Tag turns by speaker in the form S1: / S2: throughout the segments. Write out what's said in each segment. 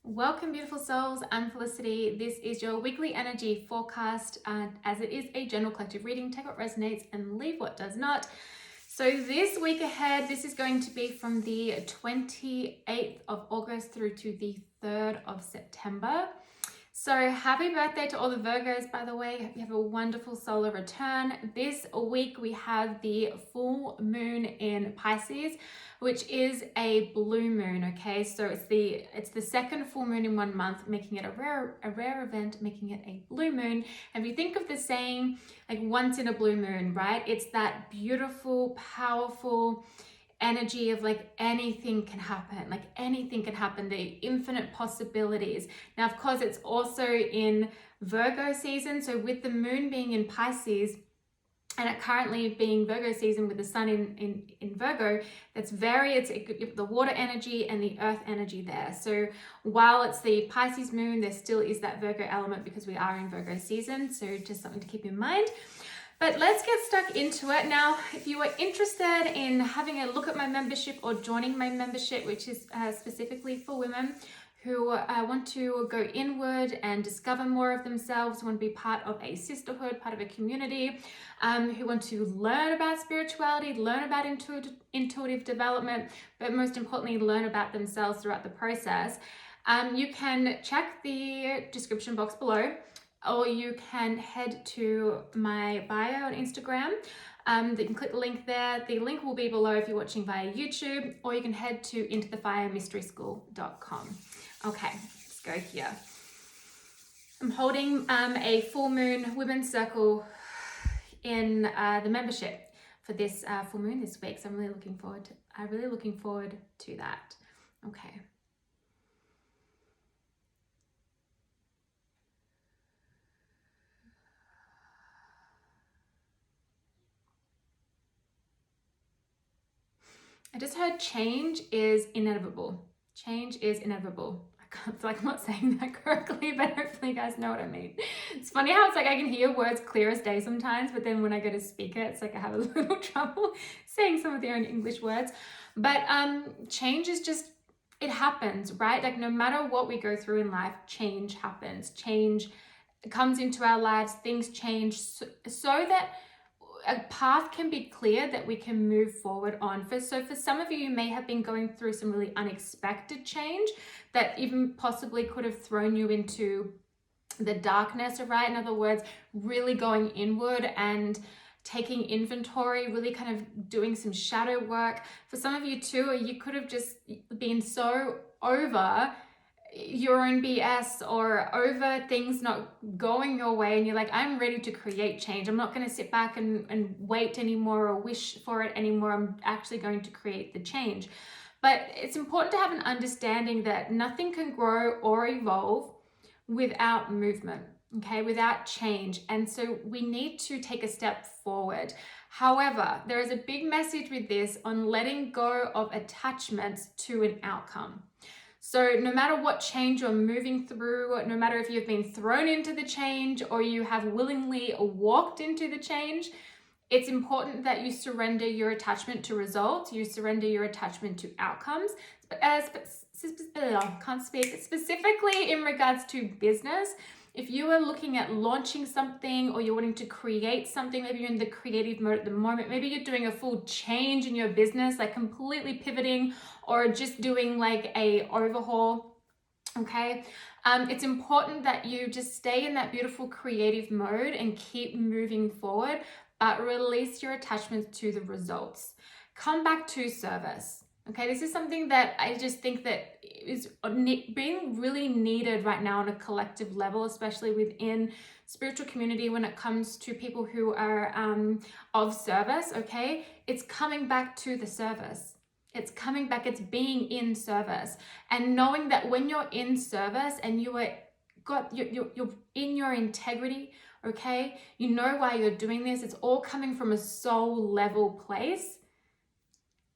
S1: Welcome, beautiful souls. I'm Felicity. This is your weekly energy forecast, as it is a general collective reading. Take what resonates and leave what does not. So this week ahead, this is going to be from the 28th of August through to the 3rd of September. So happy birthday to all the Virgos, by the way. Hope you have a wonderful solar return. This week we have the full moon in Pisces, which is a blue moon, okay? So it's the second full moon in 1 month, making it a rare event, making it a blue moon. And if you think of the saying, like once in a blue moon, right? It's that beautiful, powerful energy of like anything can happen, the infinite possibilities. Now, of course, it's also in Virgo season. So with the moon being in Pisces, and it currently being Virgo season with the sun in Virgo, it's the water energy and the earth energy there. So while it's the Pisces moon, there still is that Virgo element because we are in Virgo season. So just something to keep in mind. But let's get stuck into it. Now, if you are interested in having a look at my membership or joining my membership, which is specifically for women who want to go inward and discover more of themselves, who want to be part of a sisterhood, part of a community, who want to learn about spirituality, learn about intuitive development, but most importantly, learn about themselves throughout the process, you can check the description box below, or you can head to my bio on Instagram. You can click the link there. The link will be below if you're watching via YouTube, or you can head to intothefiremysteryschool.com. Okay, let's go here. I'm holding a full moon women's circle in the membership for this full moon this week. So I'm really looking forward to that. Okay. I just heard change is inevitable. Change is inevitable. I feel like I'm not saying that correctly, but hopefully you guys know what I mean. It's funny how it's like I can hear words clear as day sometimes, but then when I go to speak it, it's like I have a little trouble saying some of the own English words. But change is just, it happens, right? Like no matter what we go through in life, change happens. Change comes into our lives, things change so that a path can be clear that we can move forward on. So for some of you may have been going through some really unexpected change that even possibly could have thrown you into the darkness, right? In other words, really going inward and taking inventory, really kind of doing some shadow work. For some of you too, you could have just been so over your own BS or over things not going your way, and you're like, I'm ready to create change. I'm not going to sit back and wait anymore or wish for it anymore. I'm actually going to create the change. But it's important to have an understanding that nothing can grow or evolve without movement, okay, without change. And so we need to take a step forward. However, there is a big message with this on letting go of attachments to an outcome. So no matter what change you're moving through, no matter if you've been thrown into the change or you have willingly walked into the change, it's important that you surrender your attachment to results, you surrender your attachment to outcomes. Can't speak. Specifically in regards to business, if you are looking at launching something or you're wanting to create something, maybe you're in the creative mode at the moment, maybe you're doing a full change in your business, like completely pivoting or just doing like a overhaul, okay? It's important that you just stay in that beautiful creative mode and keep moving forward, but release your attachments to the results. Come back to service. Okay, this is something that I just think that is being really needed right now on a collective level, especially within spiritual community when it comes to people who are of service, okay? It's coming back to the service. It's coming back, it's being in service. And knowing that when you're in service and you're in your integrity, okay? You know why you're doing this. It's all coming from a soul level place.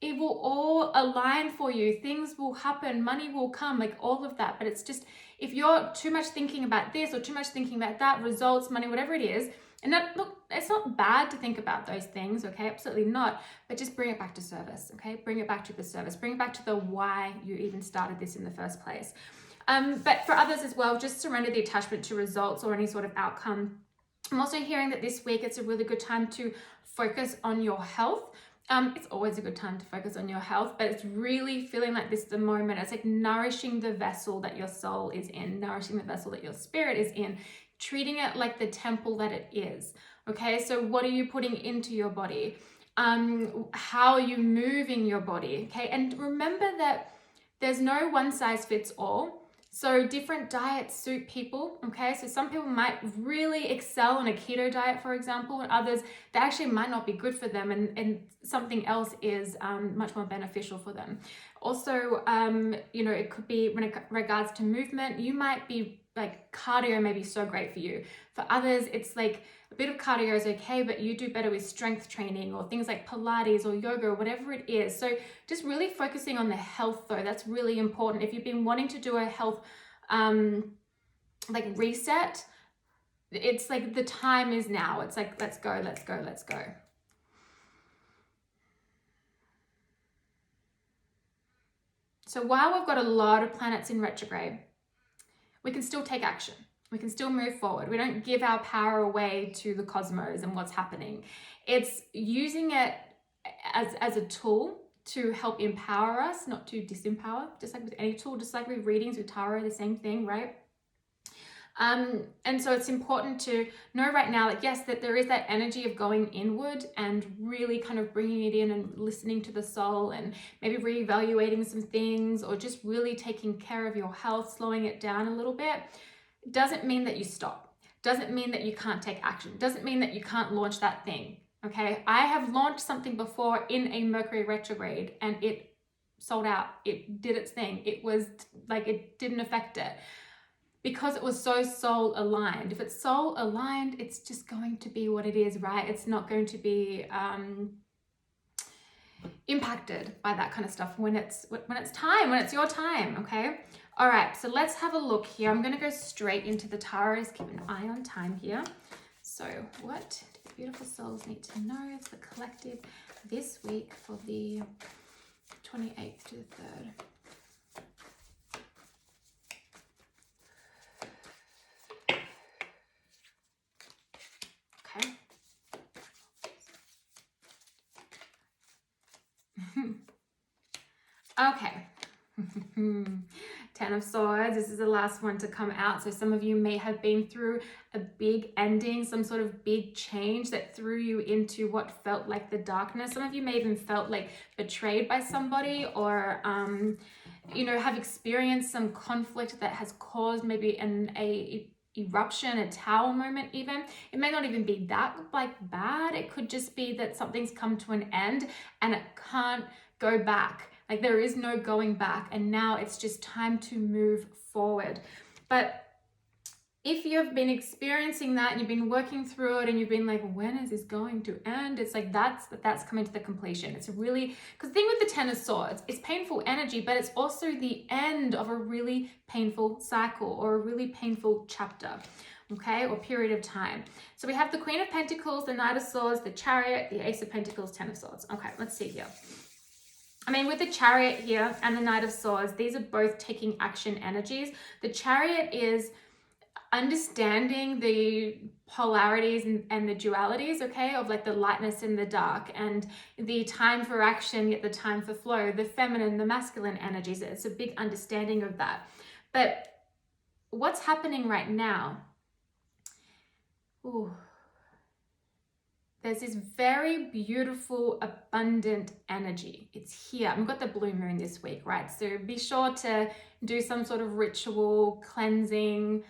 S1: It will all align for you. Things will happen, money will come, like all of that. But it's just, if you're too much thinking about this or too much thinking about that, results, money, whatever it is, and that, look, it's not bad to think about those things, okay? Absolutely not. But just bring it back to service, okay? Bring it back to the service. Bring it back to the why you even started this in the first place. But for others as well, just surrender the attachment to results or any sort of outcome. I'm also hearing that this week it's a really good time to focus on your health. It's always a good time to focus on your health, but it's really feeling like this the moment. It's like nourishing the vessel that your soul is in, nourishing the vessel that your spirit is in, treating it like the temple that it is. Okay, so what are you putting into your body? How are you moving your body? Okay, and remember that there's no one size fits all. So different diets suit people, okay? So some people might really excel on a keto diet, for example, and others, that actually might not be good for them, and something else is much more beneficial for them. Also, it could be when it regards to movement, you might be like cardio may be so great for you. For others, it's like a bit of cardio is okay, but you do better with strength training or things like Pilates or yoga or whatever it is. So just really focusing on the health though, that's really important. If you've been wanting to do a health like reset, it's like the time is now. It's like, let's go, let's go, let's go. So while we've got a lot of planets in retrograde, we can still take action. We can still move forward. We don't give our power away to the cosmos and what's happening. It's using it as a tool to help empower us, not to disempower, just like with any tool, just like with readings, with tarot, the same thing, right? And so it's important to know right now, like, yes, that there is that energy of going inward and really kind of bringing it in and listening to the soul and maybe reevaluating some things or just really taking care of your health, slowing it down a little bit. Doesn't mean that you stop. Doesn't mean that you can't take action. Doesn't mean that you can't launch that thing. Okay. I have launched something before in a Mercury retrograde and it sold out. It did its thing. It was like, it didn't affect it because it was so soul aligned. If it's soul aligned, it's just going to be what it is, right? It's not going to be impacted by that kind of stuff when it's time, when it's your time. Okay. All right, so let's have a look here. I'm going to go straight into the tarots. Keep an eye on time here. So what do beautiful souls need to know for the collective this week for the 28th to the 3rd? Okay. 10 of Swords. This is the last one to come out. So some of you may have been through a big ending, some sort of big change that threw you into what felt like the darkness. Some of you may even felt like betrayed by somebody or, have experienced some conflict that has caused maybe a eruption, a tower moment even. It may not even be that bad. It could just be that something's come to an end and it can't go back. Like there is no going back, and now it's just time to move forward. But if you've been experiencing that and you've been working through it and you've been like, when is this going to end? It's like that's coming to the completion. It's really, because the thing with the 10 of Swords, it's painful energy, but it's also the end of a really painful cycle or a really painful chapter, okay, or period of time. So we have the Queen of Pentacles, the Knight of Swords, the Chariot, the Ace of Pentacles, 10 of Swords. Okay, let's see here. I mean, with the Chariot here and the Knight of Swords, these are both taking action energies. The Chariot is understanding the polarities and the dualities, okay, of like the lightness and the dark and the time for action, yet the time for flow, the feminine, the masculine energies. It's a big understanding of that. But what's happening right now? Ooh. There's this very beautiful, abundant energy. It's here. We've got the blue moon this week, right? So be sure to do some sort of ritual, cleansing,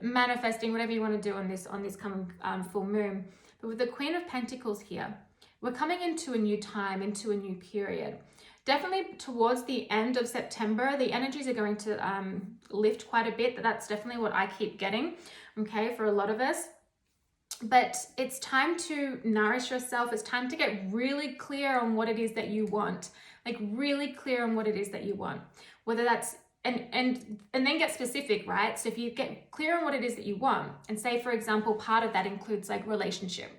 S1: manifesting, whatever you want to do on this coming full moon. But with the Queen of Pentacles here, we're coming into a new time, into a new period. Definitely towards the end of September, the energies are going to lift quite a bit. That's definitely what I keep getting, okay, for a lot of us. But it's time to nourish yourself. It's time to get really clear on what it is that you want. Like really clear on what it is that you want. Whether that's, and then get specific, right? So if you get clear on what it is that you want, and say, for example, part of that includes like relationship.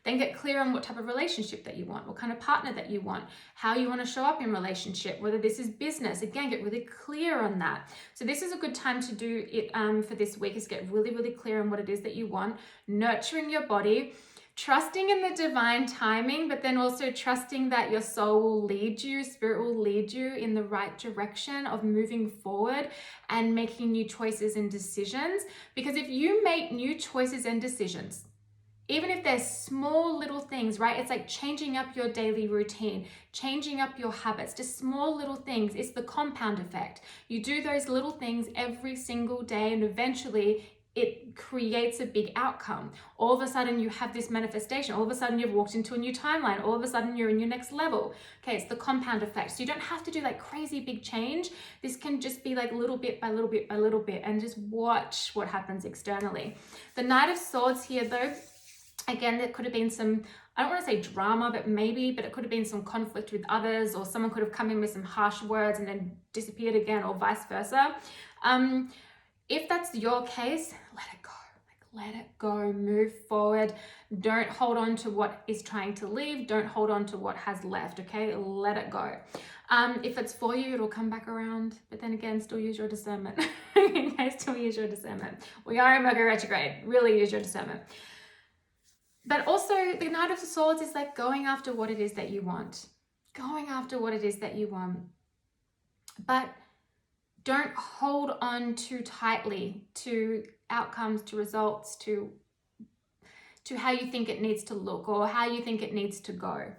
S1: Then get clear on what type of relationship that you want, what kind of partner that you want, how you want to show up in relationship, whether this is business. Again, get really clear on that. So this is a good time to do it for this week, is get really, really clear on what it is that you want, nurturing your body, trusting in the divine timing, but then also trusting that your soul will lead you, spirit will lead you in the right direction of moving forward and making new choices and decisions. Because if you make new choices and decisions, even if they're small little things, right? It's like changing up your daily routine, changing up your habits, just small little things. It's the compound effect. You do those little things every single day, and eventually it creates a big outcome. All of a sudden you have this manifestation. All of a sudden you've walked into a new timeline. All of a sudden you're in your next level. Okay, it's the compound effect. So you don't have to do like crazy big change. This can just be like little bit by little bit by little bit, and just watch what happens externally. The Knight of Swords here though, again, there could have been some, I don't want to say drama, but it could have been some conflict with others, or someone could have come in with some harsh words and then disappeared again, or vice versa. If that's your case, let it go. Let it go, move forward. Don't hold on to what is trying to leave. Don't hold on to what has left, okay? Let it go. If it's for you, it'll come back around. But then again, still use your discernment. Okay, still use your discernment. We are in Mercury retrograde. Really use your discernment. But also, the Knight of Swords is like going after what it is that you want. Going after what it is that you want. But don't hold on too tightly to outcomes, to results, to how you think it needs to look or how you think it needs to go.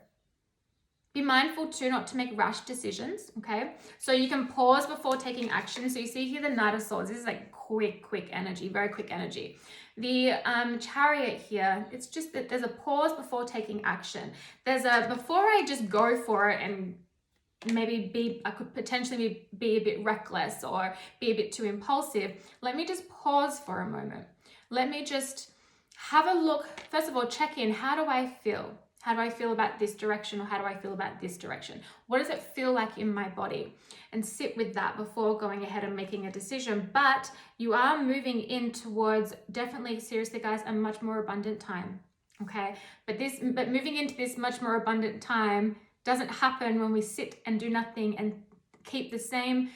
S1: Be mindful too not to make rash decisions, okay? So you can pause before taking action. So you see here the Knight of Swords. This is like quick energy, very quick energy. The Chariot here, it's just that there's a pause before taking action. There's a, before I just go for it and maybe I could potentially be a bit reckless or be a bit too impulsive, let me just pause for a moment. Let me just have a look. First of all, check in. How do I feel? How do I feel about this direction, or how do I feel about this direction? What does it feel like in my body? And sit with that before going ahead and making a decision. But you are moving in towards, definitely, seriously guys, a much more abundant time, okay? But moving into this much more abundant time doesn't happen when we sit and do nothing and keep the same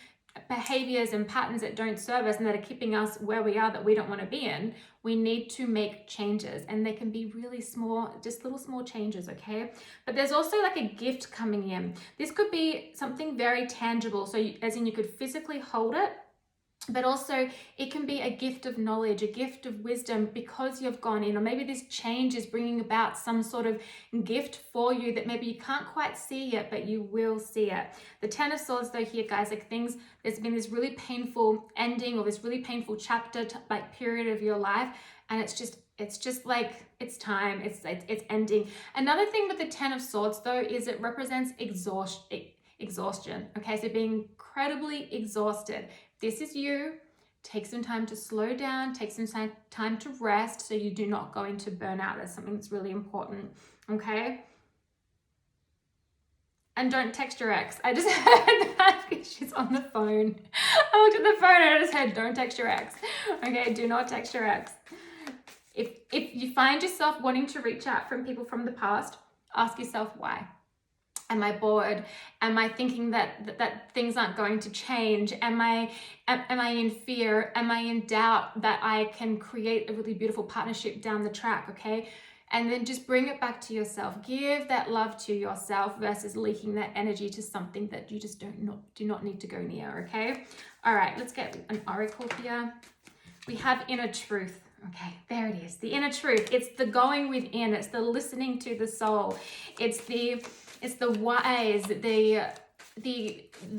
S1: behaviors and patterns that don't serve us and that are keeping us where we are, that we don't want to be in. We need to make changes, and they can be really small, just little small changes, okay? But there's also like a gift coming in. This could be something very tangible, so as in you could physically hold it, but also it can be a gift of knowledge, a gift of wisdom, because you've gone in, or maybe this change is bringing about some sort of gift for you that maybe you can't quite see yet, but you will see it. The Ten of Swords though here, guys, like things, there's been this really painful ending or this really painful chapter, like period of your life, and it's just like, it's time, it's ending. Another thing with the Ten of Swords though is it represents exhaustion, okay? So being incredibly exhausted. This is you. Take some time to slow down, take some time to rest so you do not go into burnout. That's something that's really important, okay? And don't text your ex. I just heard that because she's on the phone. I looked at the phone and I just heard, don't text your ex. Okay, do not text your ex. If you find yourself wanting to reach out from people from the past, ask yourself why. Am I bored? Am I thinking that things aren't going to change? Am I in fear? Am I in doubt that I can create a really beautiful partnership down the track, okay? And then just bring it back to yourself. Give that love to yourself versus leaking that energy to something that you just do not need to go near, okay? All right, let's get an oracle here. We have inner truth. Okay, there it is. The inner truth. It's the going within. It's the listening to the soul. It's the whys, the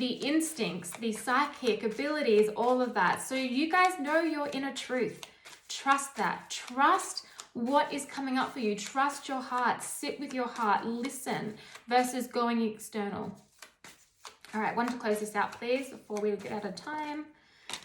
S1: instincts, the psychic abilities, all of that. So you guys know your inner truth. Trust that. Trust what is coming up for you. Trust your heart. Sit with your heart. Listen versus going external. All right, one to close this out, please, before we get out of time.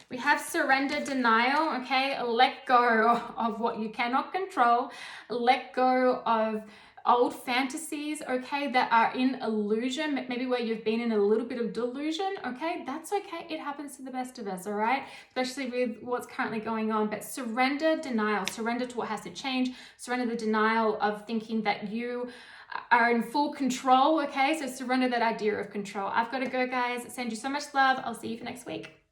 S1: We have surrender, denial, okay? Let go of what you cannot control. Let go of old fantasies, okay, that are in illusion, maybe where you've been in a little bit of delusion, okay, that's okay. It happens to the best of us, all right? Especially with what's currently going on. But surrender denial, surrender to what has to change, surrender the denial of thinking that you are in full control, okay? So surrender that idea of control. I've got to go, guys. Send you so much love. I'll see you for next week.